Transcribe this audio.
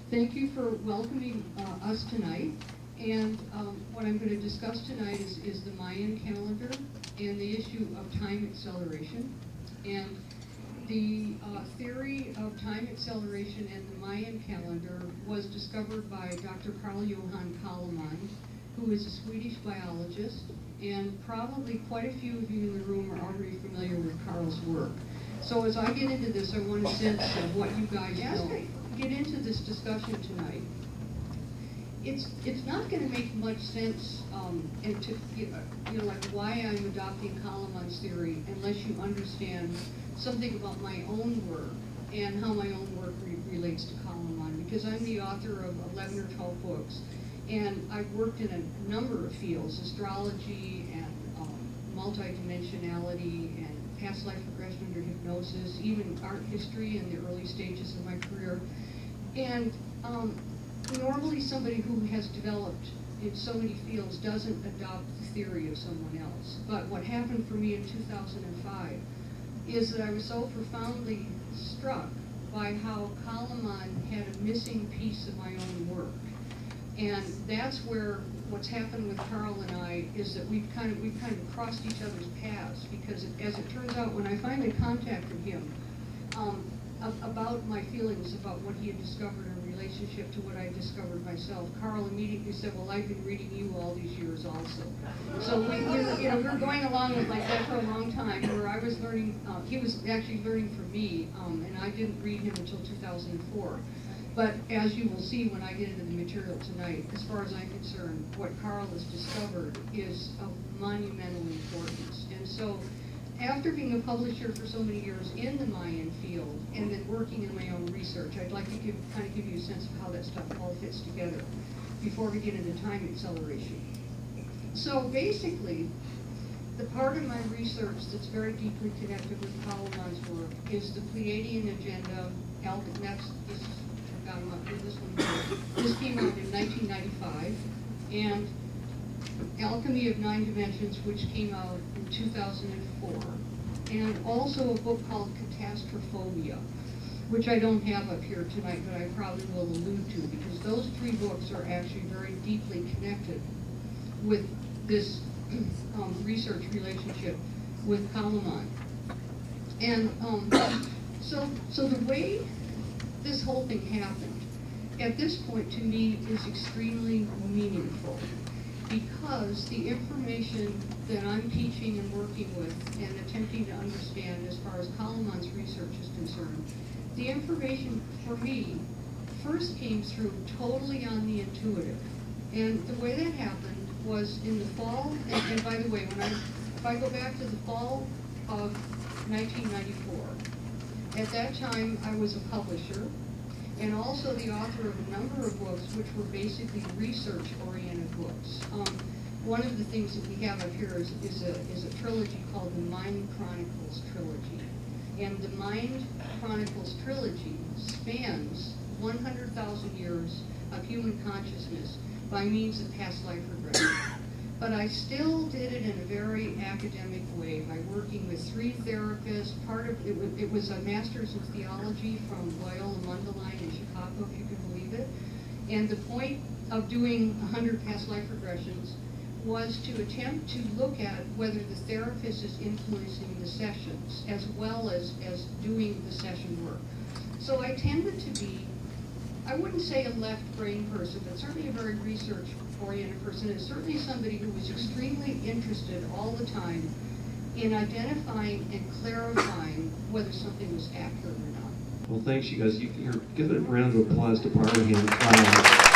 Thank you for welcoming us tonight. And what I'm going to discuss tonight is the Mayan calendar and the issue of time acceleration. And the theory of time acceleration and the Mayan calendar was discovered by Dr. Carl Johan Kalaman, who is a Swedish biologist, and probably quite a few of you in the room are already familiar with Carl's work. So as I get into this, I want a sense of what you guys know. Get into this discussion tonight. It's not going to make much sense, and to like why I'm adopting Kalaman's theory unless you understand something about my own work and how my own work relates to Kalaman, because I'm the author of 11 or 12 books, and I've worked in a number of fields: astrology and multidimensionality and past life regression under hypnosis, even art history in the early stages of my career. And normally somebody who has developed in so many fields doesn't adopt the theory of someone else. But what happened for me in 2005 is that I was so profoundly struck by how Kalaman had a missing piece of my own work. And that's where what's happened with Carl and I is that we've kind of crossed each other's paths, because as it turns out, when I finally contacted him about my feelings about what he had discovered in relationship to what I discovered myself, Carl immediately said, "Well, I've been reading you all these years also." So we're going along with like that for a long time, where I was learning, he was actually learning from me, and I didn't read him until 2004. But as you will see when I get into the material tonight, as far as I'm concerned, what Carl has discovered is of monumental importance. And so, after being a publisher for so many years in the Mayan field, and then working in my own research, I'd like to give you a sense of how that stuff all fits together before we get into time acceleration. So basically, the part of my research that's very deeply connected with Kalaman's work is the Pleiadian agenda. This came out in 1995, and Alchemy of Nine Dimensions, which came out in 2004, and also a book called Catastrophobia, which I don't have up here tonight, but I probably will allude to, because those three books are actually very deeply connected with this research relationship with Kalaman. And so the way this whole thing happened, at this point, to me, is extremely meaningful, because the information that I'm teaching and working with and attempting to understand as far as Kalaman's research is concerned, the information for me first came through totally on the intuitive. And the way that happened was in the fall, and by the way, if I go back to the fall of 1994, at that time I was a publisher, and also the author of a number of books which were basically research-oriented books. One of the things that we have up here is a trilogy called the Mind Chronicles Trilogy. And the Mind Chronicles Trilogy spans 100,000 years of human consciousness by means of past life regression. But I still did it in a very academic way by working with 3 therapists. Part of it was a master's in theology from Loyola Mundelein in Chicago, if you can believe it. And the point of doing 100 past life regressions was to attempt to look at whether the therapist is influencing the sessions as well as doing the session work. So I tended to be, I wouldn't say a left brain person, but certainly a very research-oriented person, and certainly somebody who was extremely interested all the time in identifying and clarifying whether something was accurate or not. Well, thanks, you guys. You're giving a round of applause to Parla Hand-Clow.